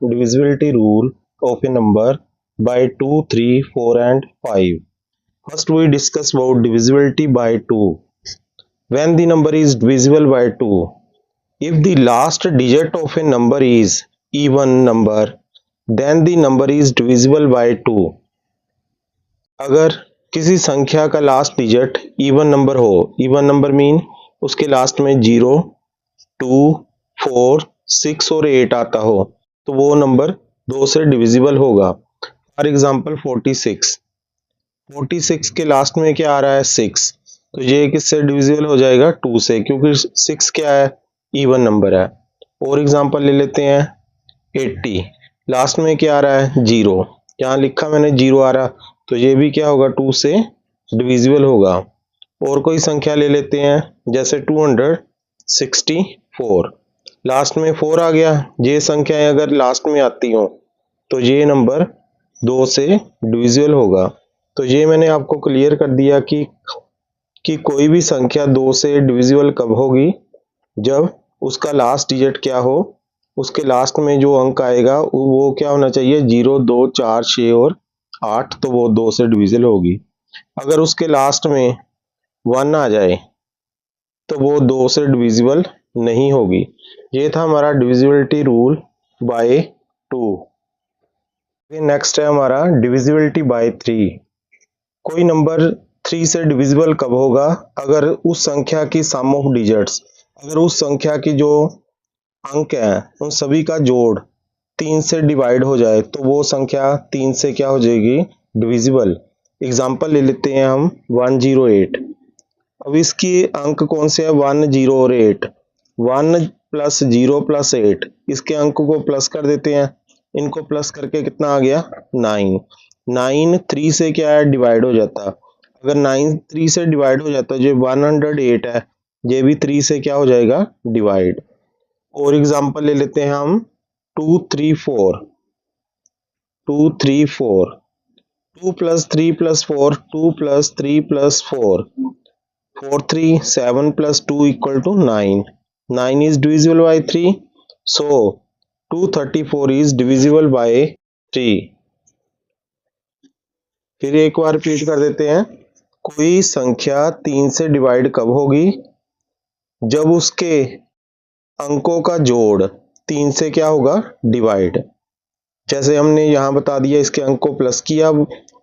divisibility rule of a number by 2, 3, 4 and 5. First we discuss about divisibility by 2. When the number is divisible by 2, if the last digit of a number is even number, then the number is divisible by 2. अगर किसी संख्या का last digit even number हो, even number mean उसके last में 0, 2, 4, 6 और 8 आता हो, तो वो नंबर 2 से डिविजिबल होगा। फॉर एग्जांपल 46 के लास्ट में क्या आ रहा है 6, तो ये किससे डिविजिबल हो जाएगा 2 से, क्योंकि 6 क्या है इवन नंबर है। और एग्जांपल ले लेते हैं 80, लास्ट में क्या आ रहा है 0, यहाँ लिखा मैंने 0 आ रहा, तो ये भी क्या होगा 2 से डिविजिबल होगा। और कोई संख्या ले लेते हैं जैसे 264, लास्ट में 4 आ गया, ये संख्याएं अगर लास्ट में आती हो तो ये नंबर 2 से डिविजिबल होगा। तो ये मैंने आपको क्लियर कर दिया कि कोई भी संख्या 2 से डिविजिबल कब होगी, जब उसका लास्ट डिजिट क्या हो, उसके लास्ट में जो अंक आएगा वो क्या होना चाहिए 0, 2, 4, 6 और 8, तो वो 2 से डिविजिबल होगी। अगर उसके लास्ट में 1 आ जाए तो वो 2 से डिविजिबल नहीं होगी। ये था हमारा डिविजिबिलिटी रूल बाय 2। नेक्स्ट है हमारा डिविजिबिलिटी बाय 3। कोई नंबर 3 से डिविजिबल कब होगा, अगर उस संख्या की सम ऑफ डिजिट्स, अगर उस संख्या की जो अंक हैं उन सभी का जोड़ 3 से डिवाइड हो जाए, तो वो संख्या 3 से क्या हो जाएगी डिविजिबल। एग्जाम्पल ले लेते हैं हम 108। अब इसकी अंक कौन से है 1, 0 और 8। 1 प्लस 0 प्लस 8, इसके अंक को प्लस कर देते हैं, इनको प्लस करके कितना आ गया 9। 9 3 से क्या है डिवाइड हो जाता, अगर 9 3 से डिवाइड हो जाता, जो 108 है ये भी 3 से क्या हो जाएगा डिवाइड। और एग्जाम्पल ले लेते हैं हम 234। 2 plus 3 plus 4, 2 plus 3 plus 4, 4 3 7 plus 2 equal to 9। 9 is divisible by 3, so 234 is divisible by 3। फिर एक बार रिपीट कर देते हैं, कोई संख्या 3 से डिवाइड कब होगी, जब उसके अंकों का जोड़ 3 से क्या होगा डिवाइड। जैसे हमने यहाँ बता दिया, इसके अंक को प्लस किया,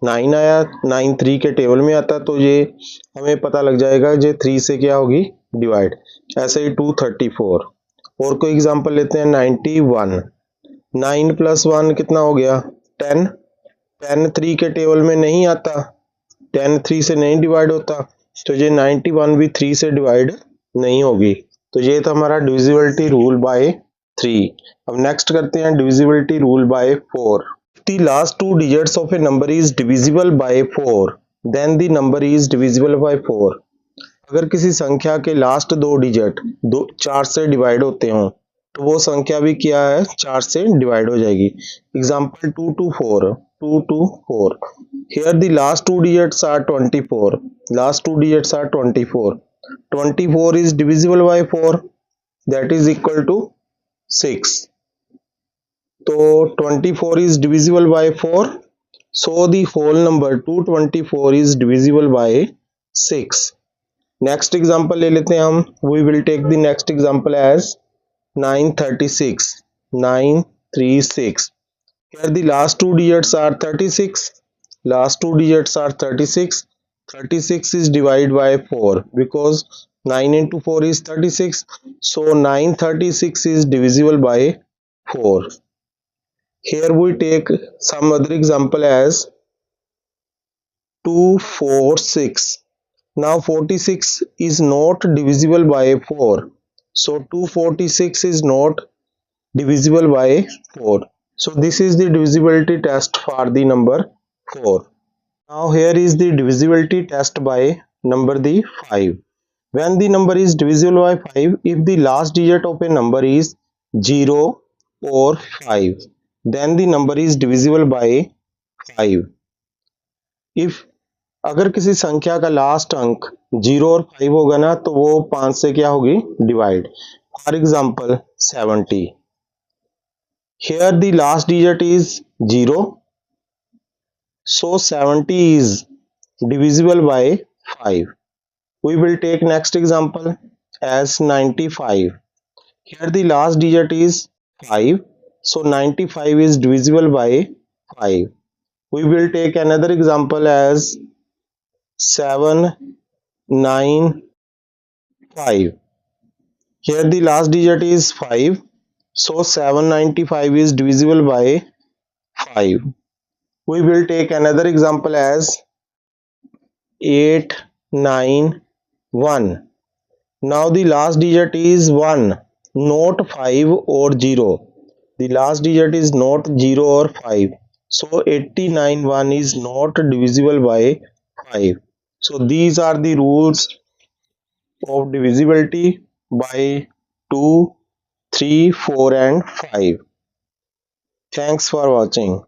9 आया, 9 3 के टेबल में आता, तो ये हमें पता लग जाएगा ये 3 से क्या होगी डिवाइड। ऐसे ही 234। और कोई एग्जांपल लेते हैं 91। 9 प्लस 1 कितना हो गया 10। 10 3 के टेबल में नहीं आता, 10 3 से नहीं डिवाइड होता, तो ये 91 भी 3 से डिवाइड नहीं होगी। तो ये था हमारा डिविजिबिलिटी रूल बाय 3। अब नेक्स्ट करते हैं divisibility rule by 4। The last two digits of a number is divisible by 4, then the number is divisible by 4। अगर किसी संख्या के लास्ट दो डिजिट 4 से डिवाइड होते हो, तो वो संख्या भी क्या है 4 से डिवाइड हो जाएगी। Example 224। Here the last two digits are 24। Last two digits are 24। 24 is divisible by 4, that is equal to 6। तो 24 is divisible by 4, so the whole number 224 is divisible by 6। Next example ले लेते हैं हम, we will take the next example as 936। 936। Here the last two digits are 36। Last two digits are 36। 36 is divided by 4, because 9 into 4 is 36, so 936 is divisible by 4। Here we take some other example as 246। Now 46 is not divisible by 4, so 246 is not divisible by 4. So this is the divisibility test for the number 4. Now here is the divisibility test by number the 5. When the number is divisible by 5, if the last digit of a number is 0 or 5, then the number is divisible by 5। if अगर किसी संख्या का last अंक 0 और 5 होगा ना, तो वो 5 से क्या होगी divide. For example 70। Here the last digit is 0. So 70 is divisible by 5. We will take next example as 95. Here the last digit is 5. So 95 is divisible by 5. We will take another example as 795. Here the last digit is 5. So 795 is divisible by 5. We will take another example as 891. Now the last digit is 1, not 5 or 0. The last digit is not 0 or 5. So 89 1 is not divisible by 5. So these are the rules of divisibility by 2, 3, 4 and 5. Thanks for watching.